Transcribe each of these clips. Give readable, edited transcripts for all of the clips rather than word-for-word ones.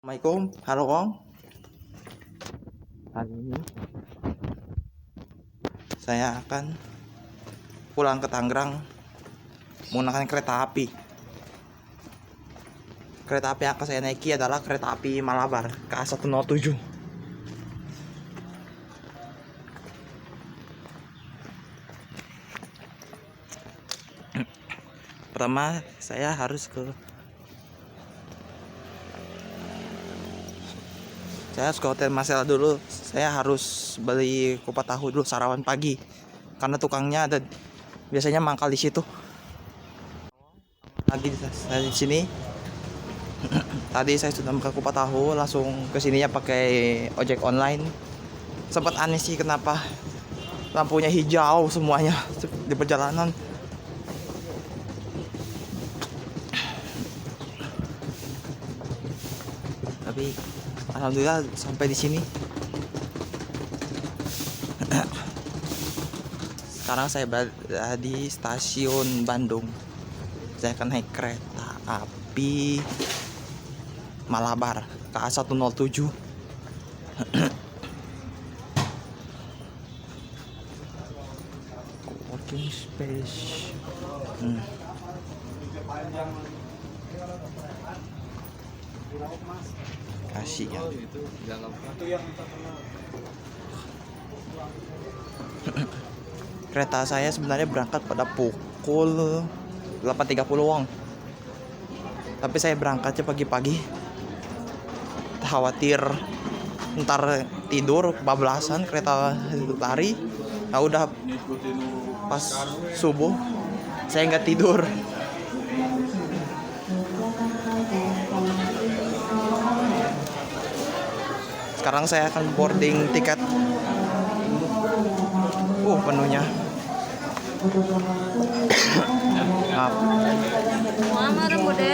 Assalamualaikum, halo Kong. Hari ini saya akan pulang ke Tangerang menggunakan kereta api. Kereta api yang akan saya naiki adalah kereta api Malabar KA107. Pertama, saya harus ke Hotel Marcella dulu. Saya harus beli kupat tahu dulu sarapan pagi karena tukangnya ada biasanya mangkal di situ. Lagi saya di sini. Tadi saya sudah makan kupat tahu, langsung ke sininya pakai ojek online. Sempat aneh sih kenapa lampunya hijau semuanya di perjalanan. Tapi alhamdulillah sampai di sini. Sekarang saya berada di stasiun Bandung. Saya akan naik kereta api Malabar KA107. Working space. Kasih ya. Kereta saya sebenarnya berangkat pada pukul 8.30 Wong. Tapi saya berangkatnya pagi-pagi. Khawatir ntar tidur kebablasan kereta lari. Nah udah pas subuh saya nggak tidur. Sekarang saya akan boarding tiket. Penuhnya. Maaf. Mama bude.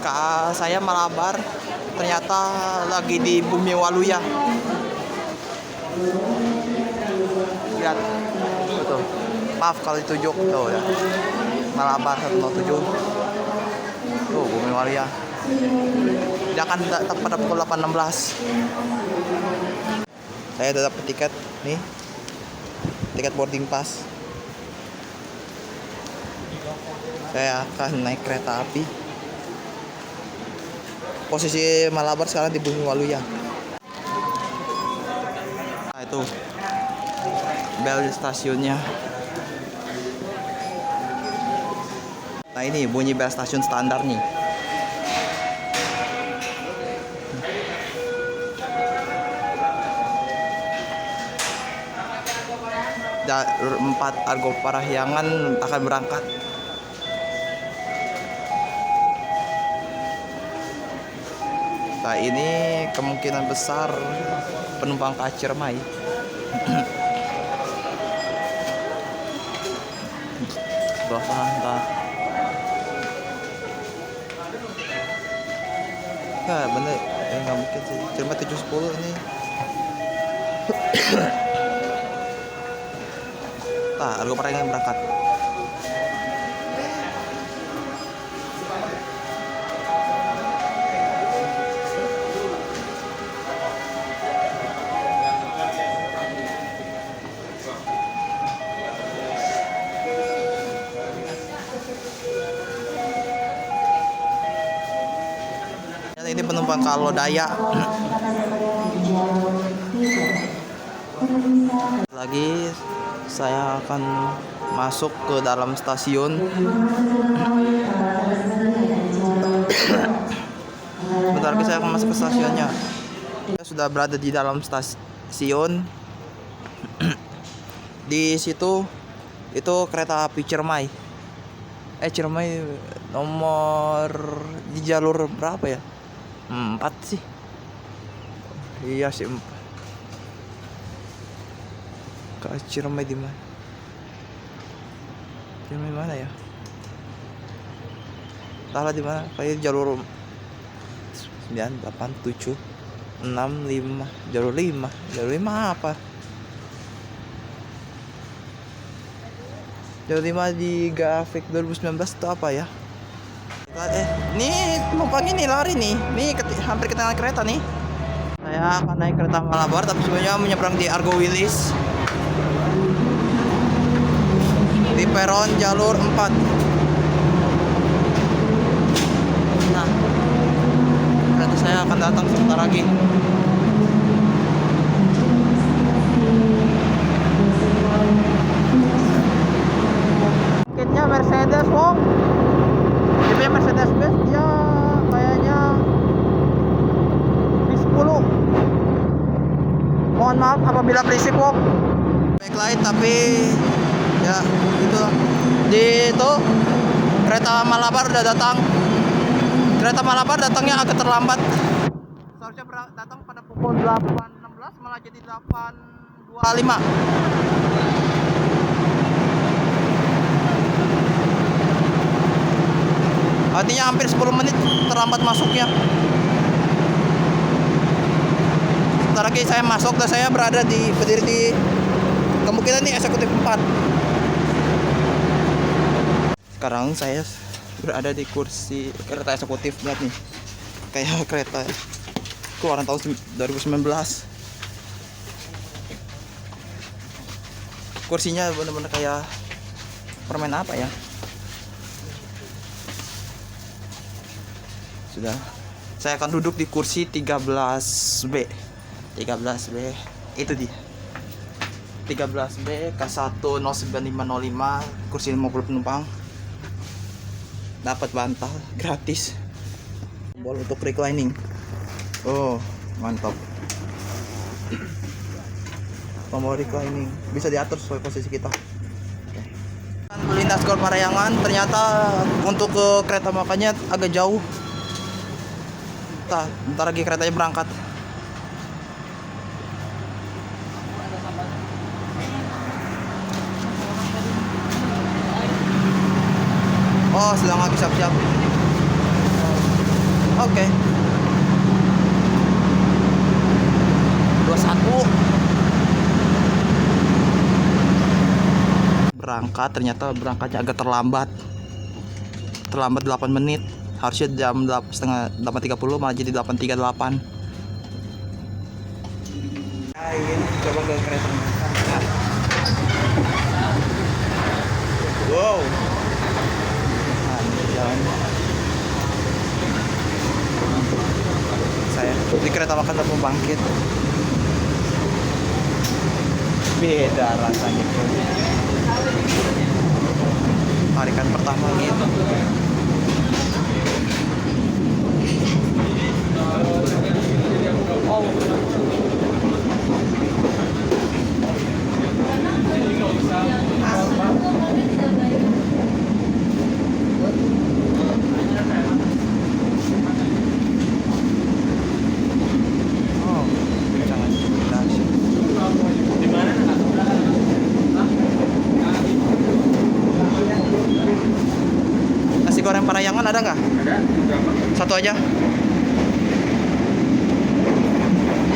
Kak, saya Malabar ternyata lagi di Bumi Waluya. Lihat, betul. Maaf kalau ditunjuk tuh ya. Malabar 107. Tuh Bumi Waluya. Dia akan datang pada pukul 8.16. Saya udah dapet tiket nih. Tiket boarding pass. Saya akan naik kereta api. Posisi Malabar sekarang di Bumi Waluya. Nah itu bel di stasiunnya. Nah ini bunyi bel stasiun standar nih. Empat Argo Parahyangan akan berangkat. Nah ini kemungkinan besar penumpang ke Ciremai. Entah. Ya bener, nggak mungkin sih. Ciremai 710 ini. Nah, Argo Parahyangan berangkat. Ini penumpang ke Lodaya. Lagi saya akan masuk ke dalam stasiun. Bentar lagi saya akan masuk ke stasiunnya. Saya sudah berada di dalam stasiun. Di situ itu kereta api Ciremai. Ciremai nomor di jalur berapa ya? 4 sih. Iya sih 4. Ke Ciremai di mana? Ciremai mana ya? Entahlah di mana. Kayak jalur 9, 8, 7, 6, 5. Jalur 5. Jalur 5 apa? Jawa 5 di Grafik 2019 itu apa ya? Nih penumpang ini lari nih. Nih hampir ketinggalan kereta nih. Saya akan naik kereta Malabar tapi sebenarnya menyeberang di Argo Wilis. Di peron jalur 4. Nah, kereta saya akan datang sebentar lagi. Kitnya Mercedes, Wong. Tipenya Mercedes Benz, ya kayaknya V10. Mohon maaf apabila berisik, Wong. Backlight tapi ya itulah. Di itu kereta Malabar udah datang. Kereta Malabar datangnya agak terlambat. Seharusnya datang pada pukul 8.16 malah jadi 8.25. Artinya hampir 10 menit terlambat masuknya. Sebentar lagi saya masuk dan saya berdiri di kemungkinan ini eksekutif 4. Sekarang saya berada di kursi kereta eksekutif, lihat nih. Kayak kereta keluaran tahun 2019. Kursinya benar-benar kayak permen apa ya? Sudah. Saya akan duduk di kursi 13B. 13B itu dia. 13B K1 09505, kursi 50 penumpang. Dapat bantal gratis. Tombol untuk reclining. Oh, mantap. Tombol reclining bisa diatur sesuai posisi kita. Melintas Gor Parahyangan, ternyata untuk ke kereta makanya agak jauh. Bentar lagi keretanya berangkat. Oh, sedang lagi siap-siap. Oke. 21. Berangkat, ternyata berangkatnya agak terlambat. Terlambat 8 menit. Harusnya jam 8.30 malah jadi 8.38. Nah, ini coba ke kereta. Wow. Nah, ini jalan. Saya di kereta makan dan pembangkit. Beda rasanya. Tarikan pertama gitu. Nasi goreng Parahyangan ada nggak? Ada. Satu aja.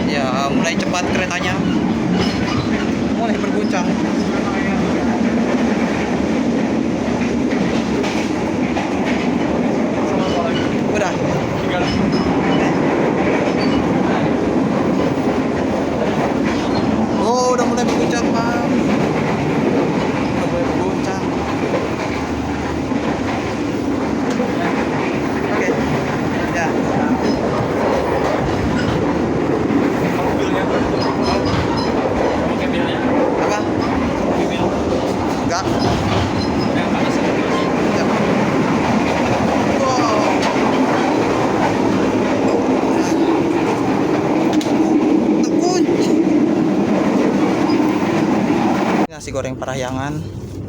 Ya, mulai cepat keretanya. Mulai berguncang. Udah. Oh, udah mulai berguncang, Pak. Udah mulai berguncang. Oke. Ya. Apa? Enggak. Ya. Wow. Terkunci. Nasi goreng Parahyangan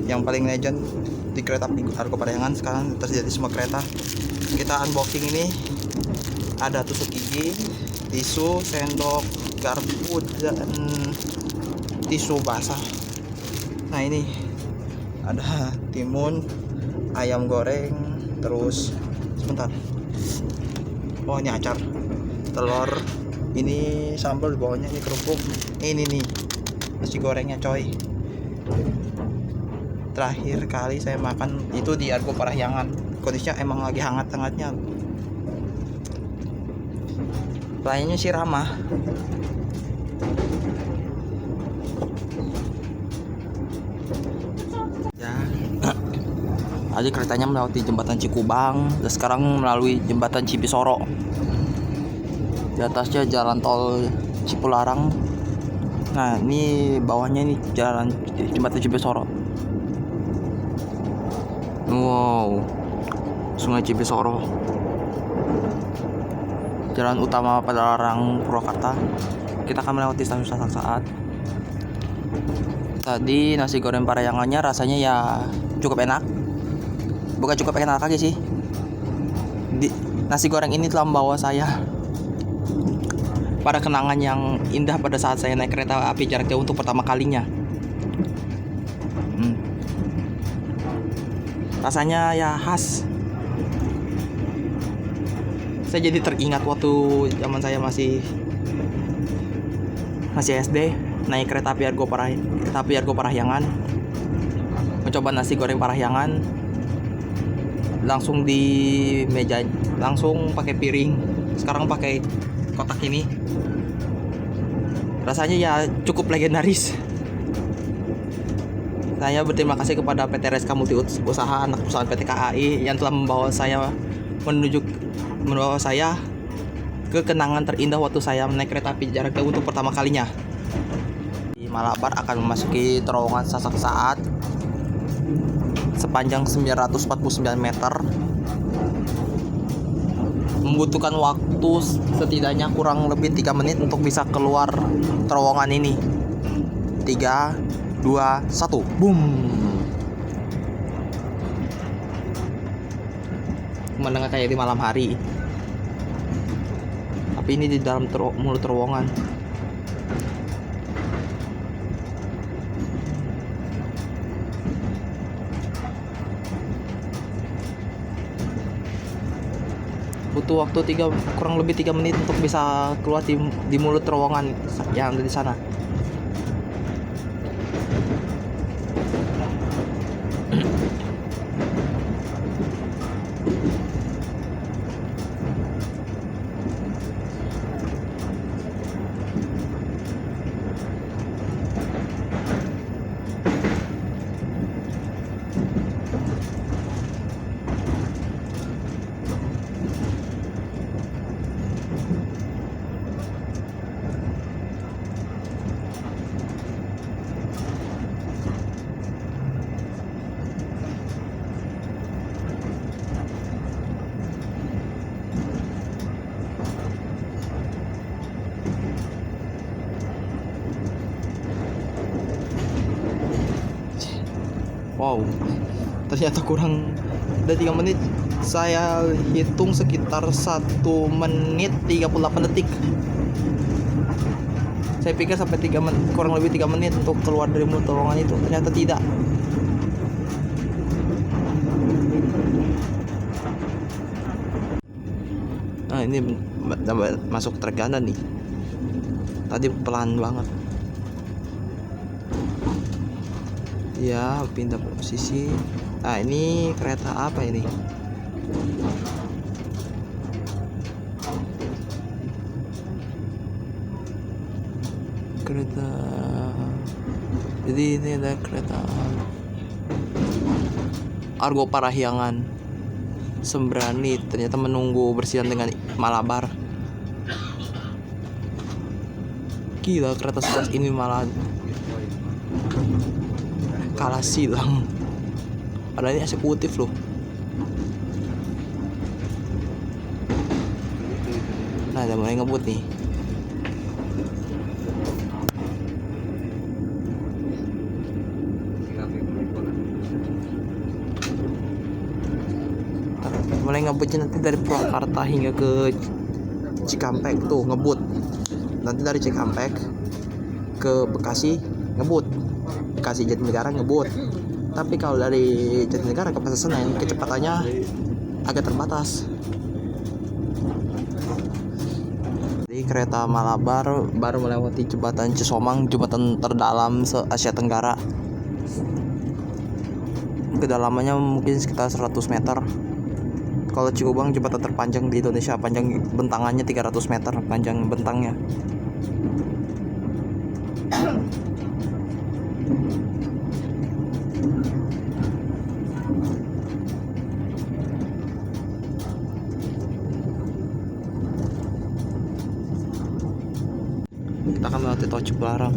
yang paling legend di kereta api Argo Parahyangan sekarang tersedia di semua kereta. Kita unboxing ini. Ada tusuk gigi, tisu, sendok, garpu, dan tisu basah. Nah, ini ada timun, ayam goreng, terus sebentar. Oh, ini acar, telur, ini sambal di bawahnya, ini kerupuk. Ini nih nasi gorengnya, coy. terakhir kali saya makan itu di Argo Parahyangan. Kondisinya emang lagi hangat-hangatnya. Pelayannya sih ramah. Ya. Tadi keretanya melewati jembatan Cikubang dan sekarang melalui jembatan Cipisoro. Di atasnya jalan tol Cipularang. Nah, ini bawahnya ini jalan jembatan Cipisoro. Wow, Sungai Cipisoro, jalan utama Padalarang Purwakarta. Kita akan melewati stasiun Sasak-Saat. Tadi nasi goreng Parahyangannya rasanya ya cukup enak. Bukan cukup enak aja sih. Nasi goreng ini telah membawa saya pada kenangan yang indah pada saat saya naik kereta api jarak jauh untuk pertama kalinya. Rasanya ya khas. Saya jadi teringat waktu zaman saya masih SD, naik kereta api Argo Parahyangan, mencoba nasi goreng Parahyangan, langsung di meja, langsung pakai piring. Sekarang pakai kotak ini. Rasanya ya cukup legendaris. Saya berterima kasih kepada PT RSK Multi Usaha, anak perusahaan PT KAI, yang telah membawa saya ke kenangan terindah waktu saya naik kereta api jarak jauh untuk pertama kalinya. Di Malabar akan memasuki terowongan Sasak-Saat sepanjang 949 meter. Membutuhkan waktu setidaknya kurang lebih 3 menit untuk bisa keluar terowongan ini. 3, 2, 1, boom. Mendengar kayak di malam hari, tapi ini di dalam mulut terowongan. Butuh waktu kurang lebih 3 menit untuk bisa keluar di mulut terowongan yang ada di sana. Wow, ternyata kurang dari 3 menit. Saya hitung sekitar 1 menit 38 detik. Saya pikir sampai kurang lebih 3 menit untuk keluar dari mulut terowongan itu. Ternyata tidak. Nah, ini masuk trek ganda nih. Tadi pelan banget. Ya, pindah posisi. Nah, ini kereta apa ini? Kereta. Jadi ini ada kereta Argo Parahyangan. Sembrani ternyata menunggu bersihan dengan Malabar. Gila, kereta sekelas ini malah kalah silang. Padahal ini eksekutif loh. Nah, udah mulai ngebut nih. Mulai ngebutnya nanti dari Purwakarta hingga ke Cikampek tuh ngebut. Nanti dari Cikampek ke Bekasi ngebut. Bekasi Jatinegara ngebut. Tapi kalau dari Jatinegara ke Pasar Senen kecepatannya agak terbatas. Jadi kereta Malabar baru melewati jembatan Cisomang, jembatan terdalam se Asia Tenggara. kedalamannya mungkin sekitar 100 meter. Kalau Cikubang jembatan terpanjang di Indonesia, panjang bentangannya 300 meter panjang bentangnya. Kita akan melewati Tol Cipularang.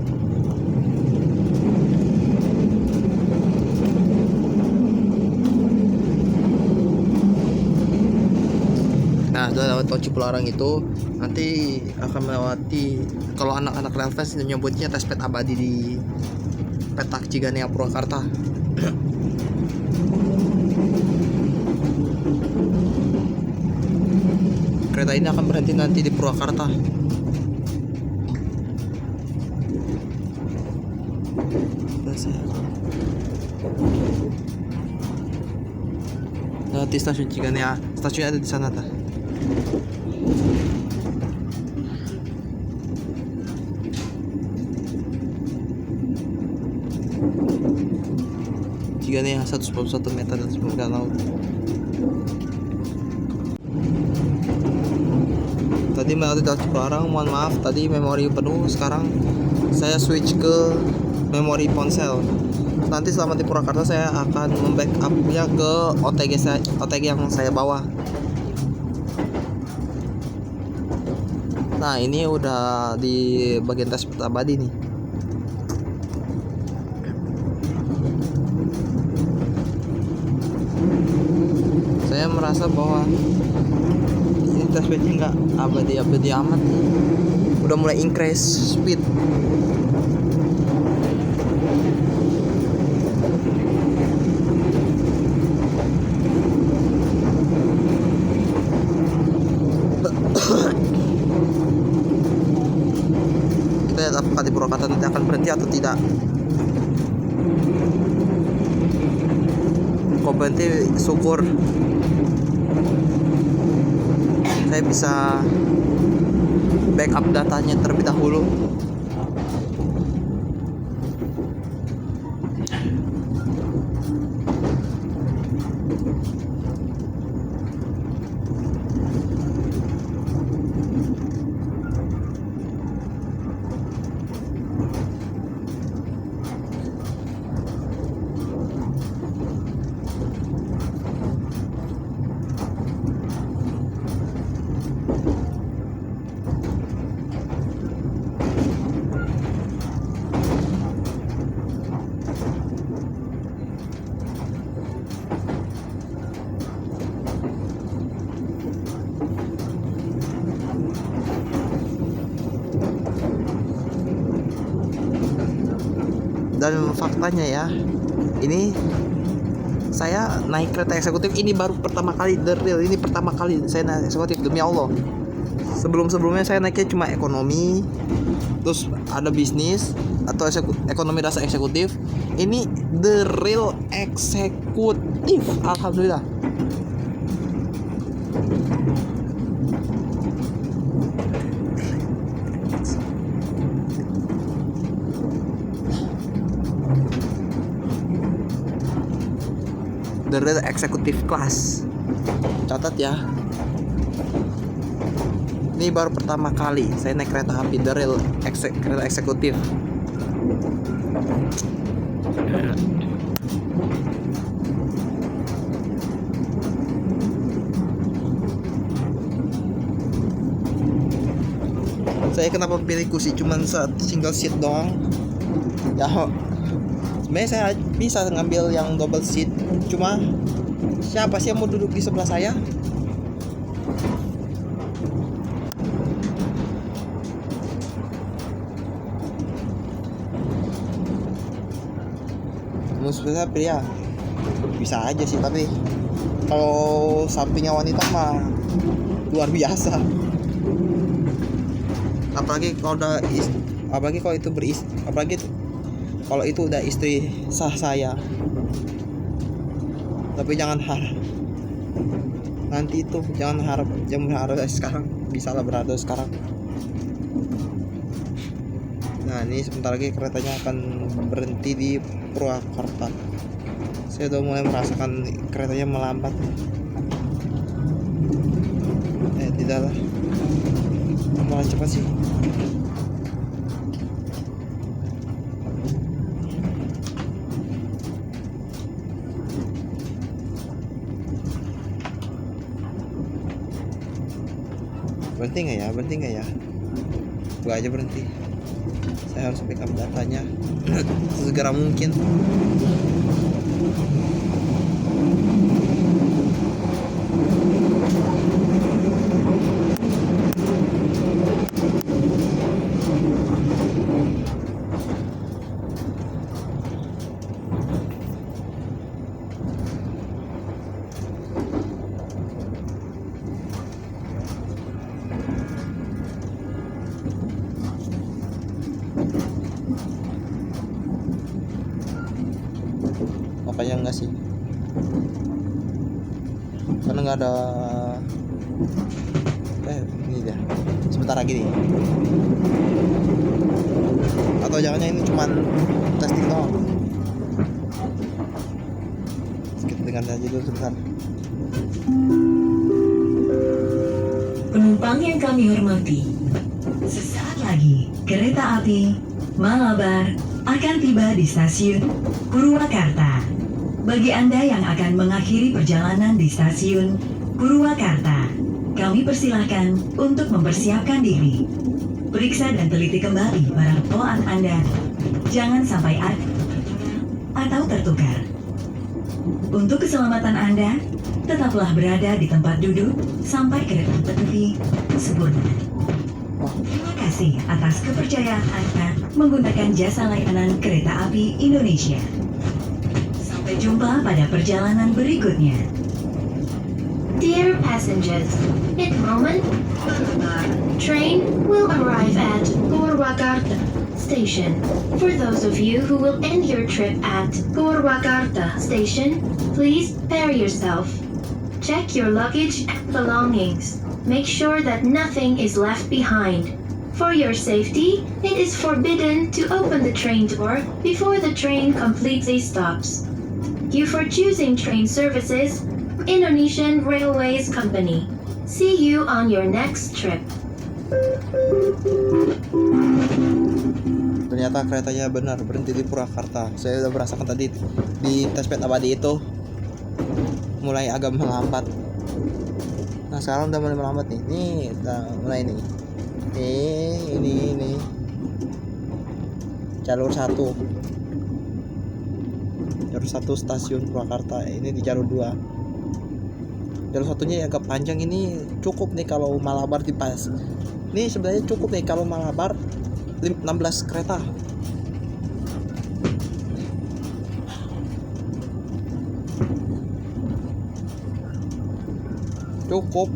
Nah, setelah lewat Tol Cipularang itu nanti akan melewati, kalau anak-anak Relfest nyebutnya tes pet abadi di petak Ciganea Purwakarta. Kereta ini akan berhenti nanti di Purwakarta. Nanti stasiun Ciganea, stasiunnya ada di sana ta. Ciganea 141 meter dan permukaan laut. Tadi melewati Tol Cipularang, mohon maaf tadi memori penuh. Sekarang saya switch ke memori ponsel. Nanti selama di Purwakarta saya akan membackupnya ke OTG yang saya bawa. Nah, ini udah di bagian tes pet abadi nih. Saya merasa bahwa ini tes petnya nggak abadi amat. Udah mulai increase speed. Kita lihat apakah di Purwakarta nanti akan berhenti atau tidak. Kalau berhenti syukur, saya bisa backup datanya terlebih dahulu. Dan faktanya ya, ini saya naik kereta eksekutif ini baru pertama kali, the real, ini pertama kali saya naik eksekutif, demi Allah. Sebelumnya saya naiknya cuma ekonomi, terus ada bisnis atau ekonomi rasa eksekutif. Ini the real eksekutif, alhamdulillah. The real executive class. Catat ya. Ini baru pertama kali saya naik kereta api the real kereta eksekutif. Saya kenapa pilih kursi cuman single seat doang? Ya, sebenarnya saya bisa ngambil yang double seat, cuma siapa sih yang mau duduk di sebelah saya? Maksudnya pria bisa aja sih, tapi kalau sampingnya wanita mah luar biasa. Apalagi kalau itu udah istri sah saya. Tapi jangan harap sekarang, bisa lah berharap sekarang. Nah, ini sebentar lagi keretanya akan berhenti di Purwakarta. Saya udah mulai merasakan keretanya melambat. Tidaklah, malah cepat sih. Berhenti nggak ya? Berhenti nggak ya? Gua aja berhenti. Saya harus backup datanya segera mungkin. Makanya enggak sih, karena nggak ada. Ini dia, sebentar lagi nih. Atau jangannya ini cuman testing doang. Sedikit dengan aja dulu sebentar. Penumpang yang kami hormati, sesaat lagi kereta api Malabar akan tiba di stasiun Purwakarta. Bagi Anda yang akan mengakhiri perjalanan di stasiun Purwakarta, kami persilahkan untuk mempersiapkan diri. Periksa dan teliti kembali barang bawaan Anda. Jangan sampai ada atau tertukar. Untuk keselamatan Anda, tetaplah berada di tempat duduk sampai kereta berhenti sempurna. Terima kasih atas kepercayaan Anda menggunakan jasa layanan kereta api Indonesia. Sampai jumpa pada perjalanan berikutnya. Dear passengers, in a moment, train will arrive at Purwakarta Station. For those of you who will end your trip at Purwakarta Station, please prepare yourself. Check your luggage and belongings. Make sure that nothing is left behind. For your safety, it is forbidden to open the train door before the train completely stops. Thank you for choosing train services, Indonesian Railways Company. See you on your next trip. Ternyata keretanya benar berhenti di Purwakarta. Saya udah merasakan tadi di tesped abadi itu mulai agak melambat. Nah sekarang udah mulai melambat nih. Nih udah mulai nih. Ini jalur 1 stasiun Purwakarta. Ini di jalur 2. Jalur satunya agak panjang, ini cukup nih kalau Malabar dipas. Ini sebenarnya cukup nih kalau Malabar 16 kereta. Cukup.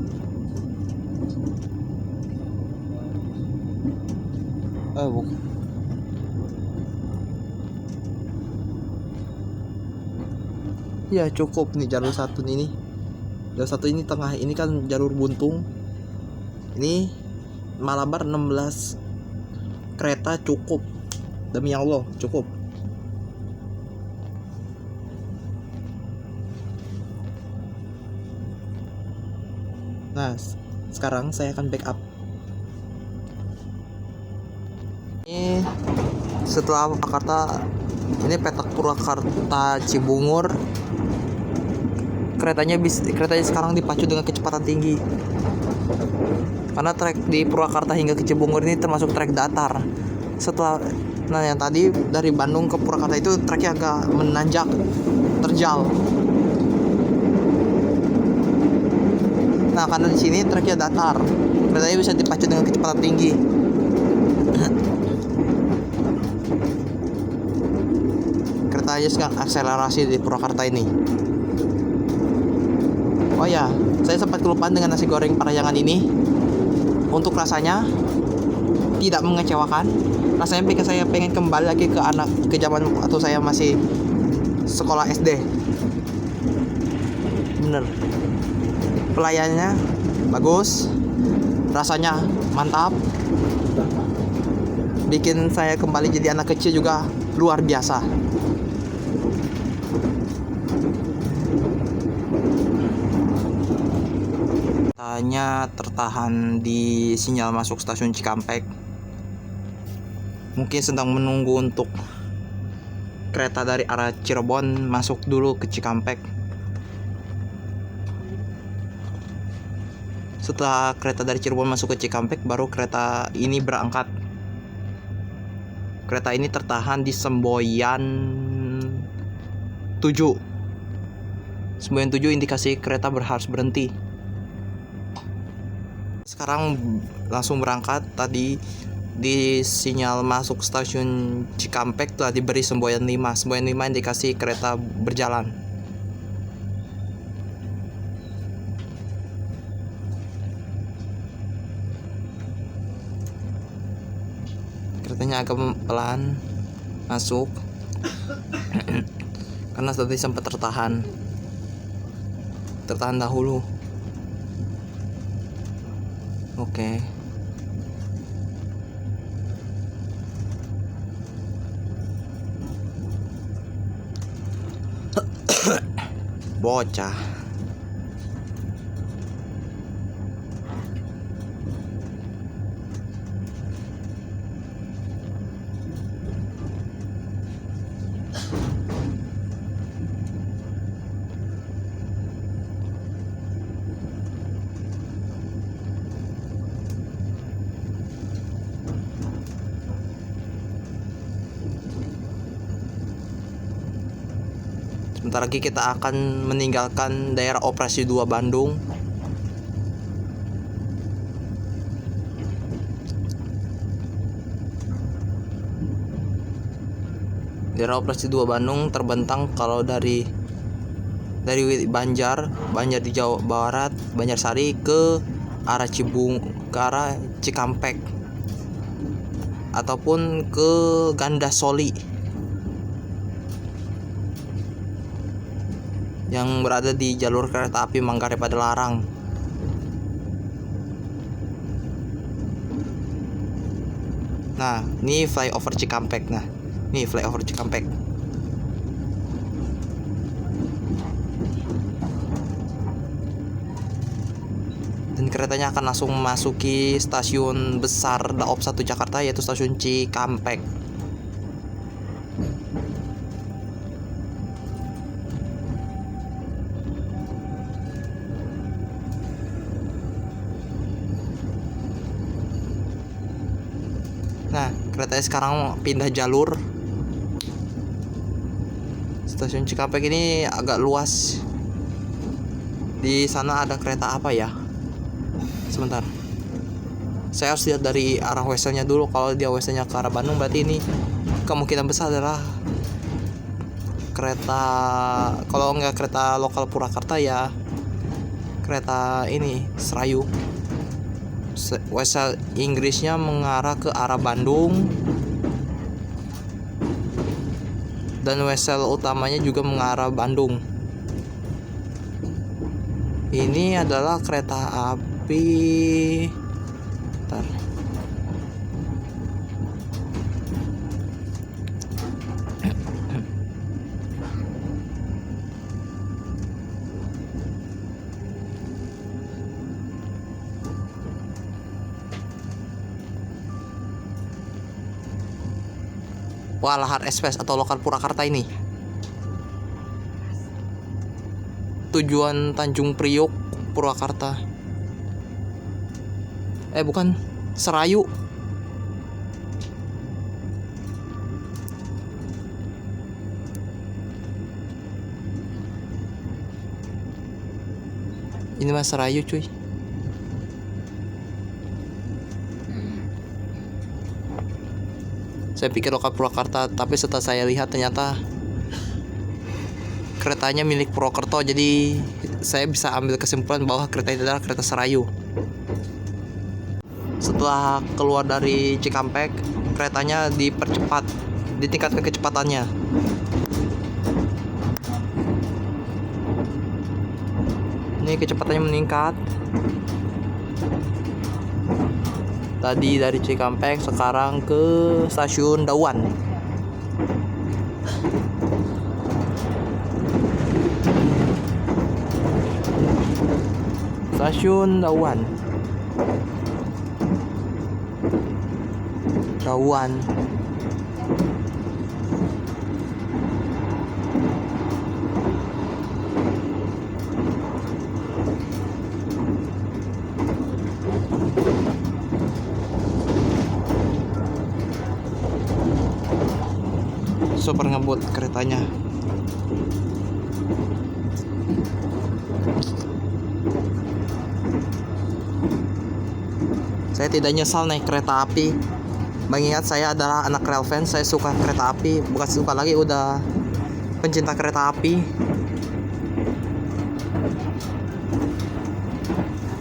Bukan. Ya cukup nih jalur 1 ini. Jalur 1 ini tengah, ini kan jalur buntung. Ini Malabar 16 kereta cukup. Demi Allah cukup. Nah, sekarang saya akan backup. Ini setelah Purwakarta, ini petak Purwakarta Cibungur. Keretanya sekarang dipacu dengan kecepatan tinggi. Karena trek di Purwakarta hingga ke Cibungur ini termasuk trek datar. Nah yang tadi dari Bandung ke Purwakarta itu treknya agak menanjak, terjal. Nah karena di sini treknya datar, keretanya bisa dipacu dengan kecepatan tinggi. Keretanya sedang akselerasi di Purwakarta ini. Oh ya, saya sempat kelupaan dengan nasi goreng Parahyangan ini. Untuk rasanya tidak mengecewakan. Rasanya bikin saya pengen kembali lagi ke zaman waktu saya masih sekolah SD. Bener. Pelayannya bagus, rasanya mantap. Bikin saya kembali jadi anak kecil juga luar biasa. Keretanya tertahan di sinyal masuk stasiun Cikampek. Mungkin sedang menunggu untuk kereta dari arah Cirebon masuk dulu ke Cikampek. Setelah kereta dari Cirebon masuk ke Cikampek, baru kereta ini berangkat. Kereta ini tertahan di Semboyan 7. Semboyan 7 indikasi kereta harus berhenti. Sekarang langsung berangkat. Tadi di sinyal masuk stasiun Cikampek telah diberi Semboyan 5. Semboyan 5 indikasi kereta berjalan. Keretanya agak pelan masuk karena tadi sempat tertahan dahulu. Oke. Bocah. Sebentar lagi kita akan meninggalkan daerah operasi 2 Bandung. Daerah operasi 2 Bandung terbentang kalau dari Banjar di Jawa Barat, Banjarsari ke arah ke arah Cikampek ataupun ke Gandasoli yang berada di jalur kereta api Manggarai Padalarang. Nah, ini flyover Cikampek. Dan keretanya akan langsung memasuki stasiun besar Daop 1 Jakarta, yaitu stasiun Cikampek. Nah, keretanya sekarang pindah jalur. Stasiun Cikampek ini agak luas. Di sana ada kereta apa ya? Sebentar. Saya harus lihat dari arah westnya dulu. Kalau dia westnya ke arah Bandung, berarti ini kemungkinan besar adalah kereta, kalau nggak kereta lokal Purwakarta ya kereta ini Serayu. Wesel Inggrisnya mengarah ke arah Bandung, dan wesel utamanya juga mengarah Bandung. Ini adalah kereta api. Bentar. Wah, Lahar Express atau lokal Purwakarta ini. Tujuan Tanjung Priok, Purwakarta. Bukan, Serayu. Ini mah Serayu, cuy. Saya pikir lokal Purwakarta, tapi setelah saya lihat ternyata keretanya milik Purwokerto. Jadi saya bisa ambil kesimpulan bahwa kereta itu adalah kereta Serayu. Setelah keluar dari Cikampek, keretanya dipercepat, ditingkatkan kecepatannya. Ini kecepatannya meningkat. Tadi dari Cikampek, sekarang ke stasiun Dawan. Stasiun Dauan. Super ngebut keretanya. Saya tidak nyesal naik kereta api. Mengingat saya adalah anak rel fans, saya suka kereta api. Bukan suka lagi, udah pencinta kereta api.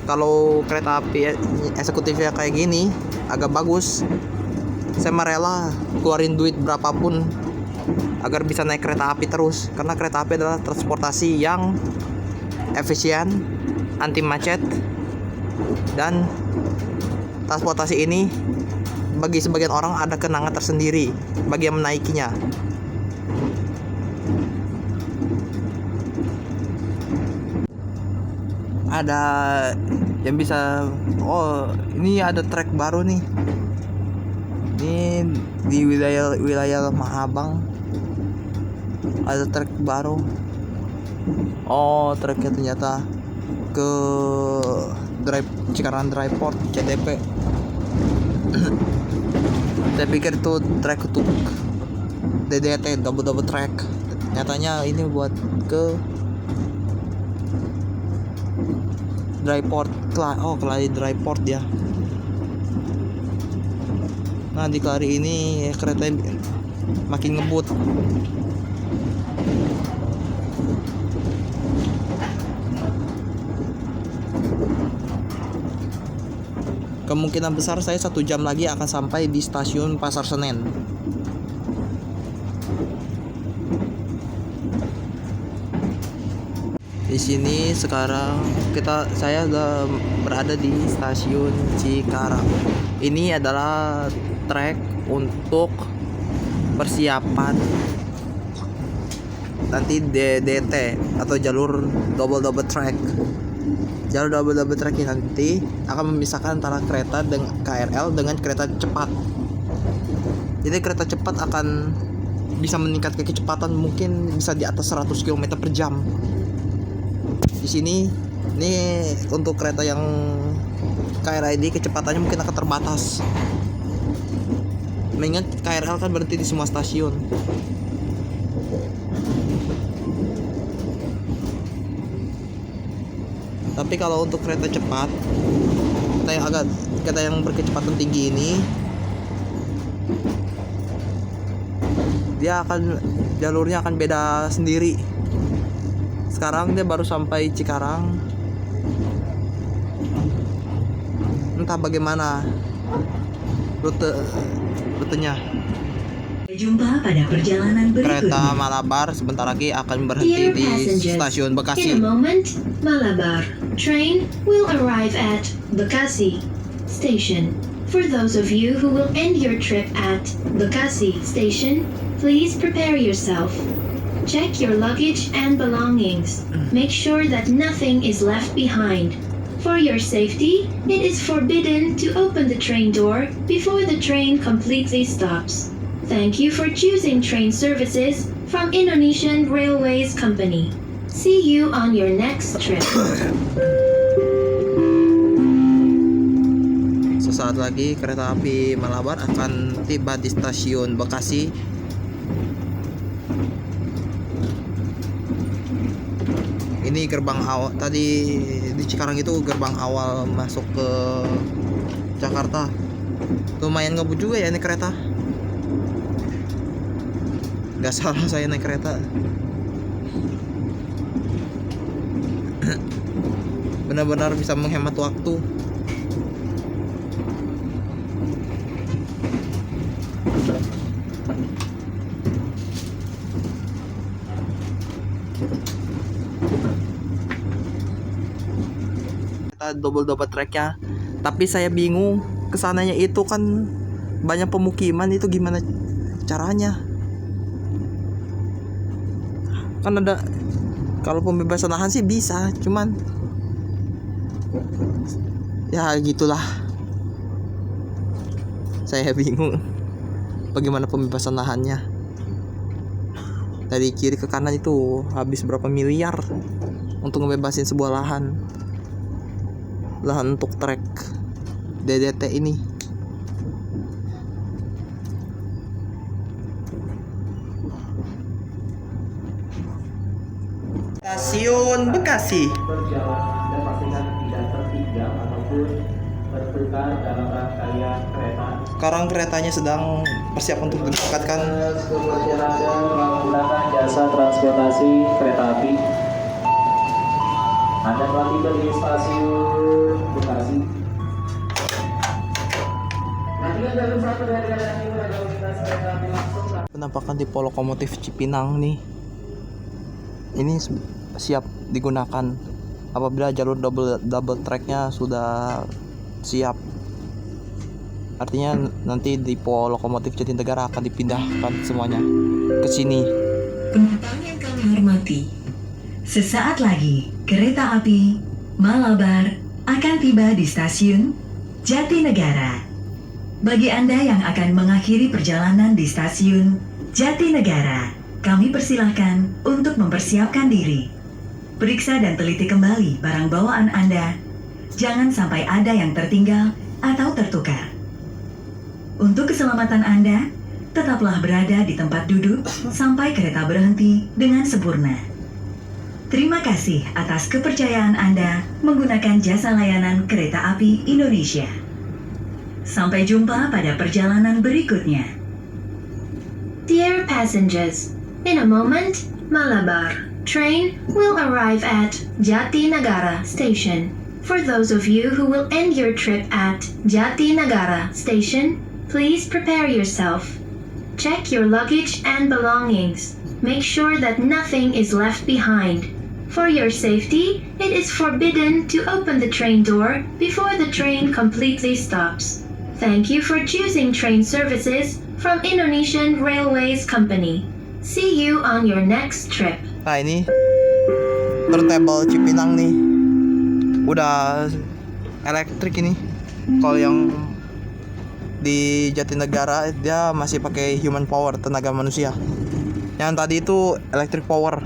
Kalau kereta api eksekutifnya kayak gini, agak bagus, saya mah rela keluarin duit berapapun agar bisa naik kereta api terus. Karena kereta api adalah transportasi yang efisien, anti macet, dan transportasi ini bagi sebagian orang ada kenangan tersendiri bagi yang menaikinya. Ada yang bisa, oh ini ada trek baru nih. Ini di wilayah Mahabang ada trek baru. Oh, treknya ternyata ke Cikarang Dry Port CDP. Saya pikir itu trek untuk DDT, double track. Nyatanya ini buat ke Dry Port. Oh, Kelari Dry Port ya. Nah, di Kelari ini kereta makin ngebut. Kemungkinan besar saya 1 jam lagi akan sampai di stasiun Pasar Senen. Di sini sekarang saya sudah berada di stasiun Cikarang. Ini adalah trek untuk persiapan nanti DDT atau jalur double track. Jalur double track ini nanti akan memisahkan antara kereta dengan KRL dengan kereta cepat. Jadi kereta cepat akan bisa meningkatkan kecepatan mungkin bisa di atas 100 km per jam. Di sini ini untuk kereta yang KRL kecepatannya mungkin akan terbatas. Mengingat KRL kan berhenti di semua stasiun. Tapi kalau untuk kereta cepat, kereta yang berkecepatan tinggi ini, jalurnya akan beda sendiri. Sekarang dia baru sampai Cikarang. Entah bagaimana rutenya. Jumpa pada perjalanan berikutnya. Kereta Malabar sebentar lagi akan berhenti Dear di passengers, stasiun in a Bekasi. moment, Malabar train will arrive at Bekasi Station. For those of you who will end your trip at Bekasi Station, please prepare yourself. Check your luggage and belongings. Make sure that nothing is left behind. For your safety, it is forbidden to open the train door before the train completely stops. Thank you for choosing train services from Indonesian Railways Company. See you on your next trip. Sesaat lagi kereta api Malabar akan tiba di stasiun Bekasi. Ini gerbang awal, tadi di Cikarang itu gerbang awal masuk ke Jakarta. Lumayan ngebut juga ya ini kereta. Gak salah saya naik kereta. Benar-benar bisa menghemat waktu. Kita double tracknya, tapi saya bingung kesananya itu kan banyak pemukiman, itu gimana caranya? Kan ada, kalau pembebasan lahan sih bisa, cuman Ya gitulah. Saya bingung bagaimana pembebasan lahannya. Dari kiri ke kanan itu habis berapa miliar untuk ngebebasin sebuah lahan untuk trek DDT ini. Stasiun Bekasi. Berjalan dan pastikan tidak tertinggal ataupun berputar dalam rangkaian kereta. Sekarang keretanya sedang bersiap untuk diberangkatkan. Masyarakat menggunakan jasa transportasi kereta api. Anda telah tiba di stasiun Bekasi. Nantikan jalur 1 dari arah timur ada lintas kereta api langsung. Penampakan tipe lokomotif Cipinang nih. Ini siap digunakan apabila jalur double tracknya sudah siap. Artinya nanti tipe lokomotif Jatinegara akan dipindahkan semuanya ke sini. Penumpang yang kami hormati, sesaat lagi kereta api Malabar akan tiba di stasiun Jatinegara. Bagi Anda yang akan mengakhiri perjalanan di stasiun Jatinegara, kami persilahkan untuk mempersiapkan diri. Periksa dan teliti kembali barang bawaan Anda. Jangan sampai ada yang tertinggal atau tertukar. Untuk keselamatan Anda, tetaplah berada di tempat duduk sampai kereta berhenti dengan sempurna. Terima kasih atas kepercayaan Anda menggunakan jasa layanan kereta api Indonesia. Sampai jumpa pada perjalanan berikutnya. Dear passengers, in a moment, Malabar train will arrive at Jatinegara station. For those of you who will end your trip at Jatinegara station, please prepare yourself. Check your luggage and belongings. Make sure that nothing is left behind. For your safety, it is forbidden to open the train door before the train completely stops. Thank you for choosing train services from Indonesian Railways Company. See you on your next trip. Nah ini turntable Cipinang nih udah elektrik ini. Kalau yang di Jatinegara dia masih pakai human power, tenaga manusia. Yang tadi itu electric power.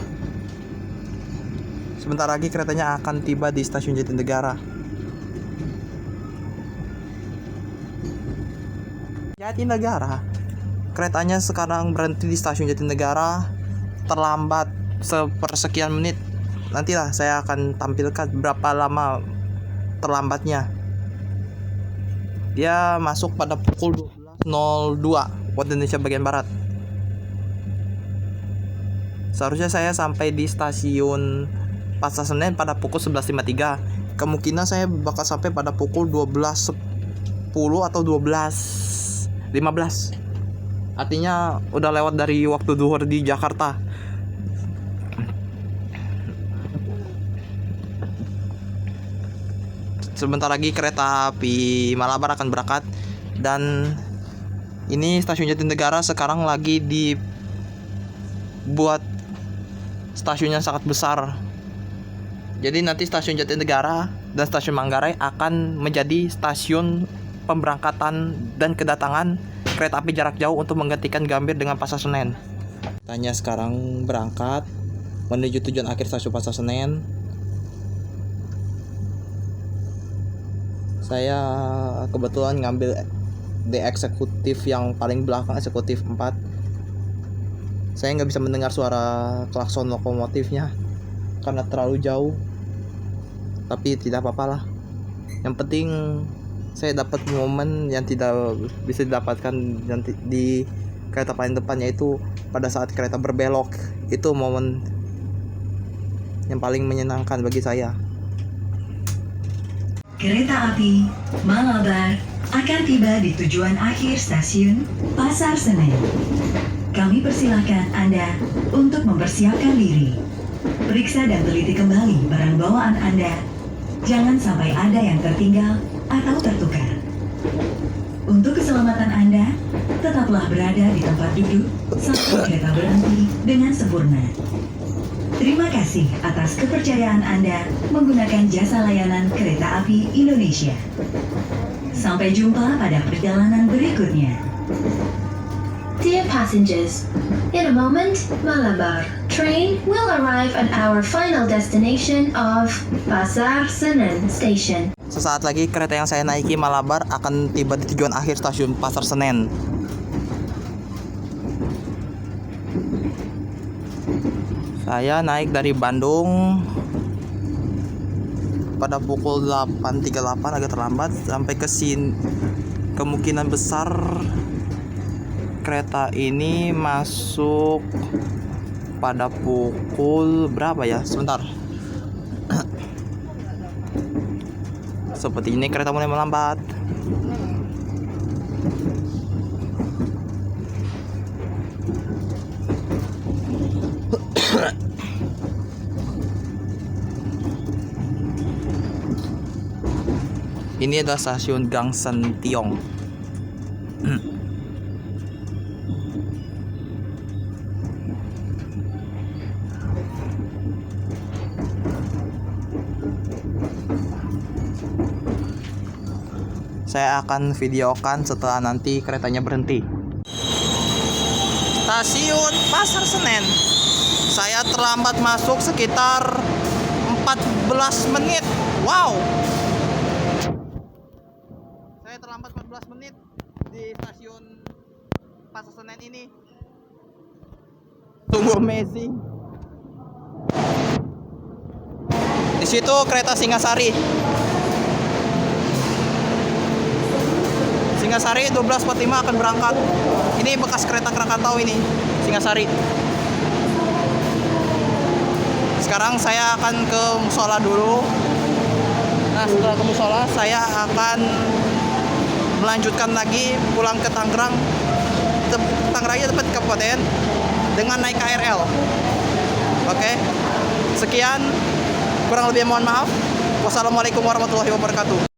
Sebentar lagi keretanya akan tiba di stasiun Jatinegara. Jatinegara. Keretanya sekarang berhenti di stasiun Jatinegara. Terlambat sepersekian menit. Nantilah saya akan tampilkan berapa lama terlambatnya. Dia masuk pada pukul 12.02 waktu Indonesia bagian barat. Seharusnya saya sampai di stasiun Pasar Senen pada pukul 11.53. Kemungkinan saya bakal sampai pada pukul 12.10 atau 12.15. Artinya udah lewat dari waktu zuhur di Jakarta. Sebentar lagi kereta api Malabar akan berangkat. Dan ini stasiun Jatinegara sekarang lagi dibuat stasiunnya sangat besar. Jadi nanti stasiun Jatinegara dan stasiun Manggarai akan menjadi stasiun pemberangkatan dan kedatangan kereta api jarak jauh untuk menggantikan Gambir dengan Pasar Senen. Tanya sekarang berangkat menuju tujuan akhir stasiun Pasar Senen. Saya kebetulan ngambil di eksekutif yang paling belakang, eksekutif 4. Saya nggak bisa mendengar suara klakson lokomotifnya karena terlalu jauh. Tapi tidak apa-apa lah. Yang penting saya dapat momen yang tidak bisa didapatkan nanti di kereta paling depannya, itu pada saat kereta berbelok. Itu momen yang paling menyenangkan bagi saya. Kereta api Malabar akan tiba di tujuan akhir stasiun Pasar Senen. Kami persilakan Anda untuk mempersiapkan diri. Periksa dan teliti kembali barang bawaan Anda. Jangan sampai ada yang tertinggal atau tertukar. Untuk keselamatan Anda, tetaplah berada di tempat duduk sampai kereta berhenti dengan sempurna. Terima kasih atas kepercayaan Anda menggunakan jasa layanan kereta api Indonesia. Sampai jumpa pada perjalanan berikutnya. Dear passengers, in a moment, Malabar train will arrive at our final destination of Pasar Senen Station. Sesaat lagi kereta yang saya naiki Malabar akan tiba di tujuan akhir stasiun Pasar Senen. Saya naik dari Bandung pada pukul 8.38, agak terlambat sampai ke sini. Kemungkinan besar kereta ini masuk pada pukul berapa ya? Sebentar. Seperti ini kereta mulai melambat. Ini adalah stasiun Gangsan Tiong. Saya akan videokan setelah nanti keretanya berhenti. Stasiun Pasar Senen. Saya terlambat masuk sekitar 14 menit. Wow. Saya terlambat 14 menit di stasiun Pasar Senen ini. Sungguh amazing. Di situ kereta Singasari. Singasari 12.45 akan berangkat. Ini bekas kereta Krakatau ini, Singasari. Sekarang saya akan ke musola dulu. Nah, setelah ke musola saya akan melanjutkan lagi pulang ke Tangerang. Tangerangnya tepat di kabupaten dengan naik KRL. Oke. Sekian, kurang lebih mohon maaf. Wassalamualaikum warahmatullahi wabarakatuh.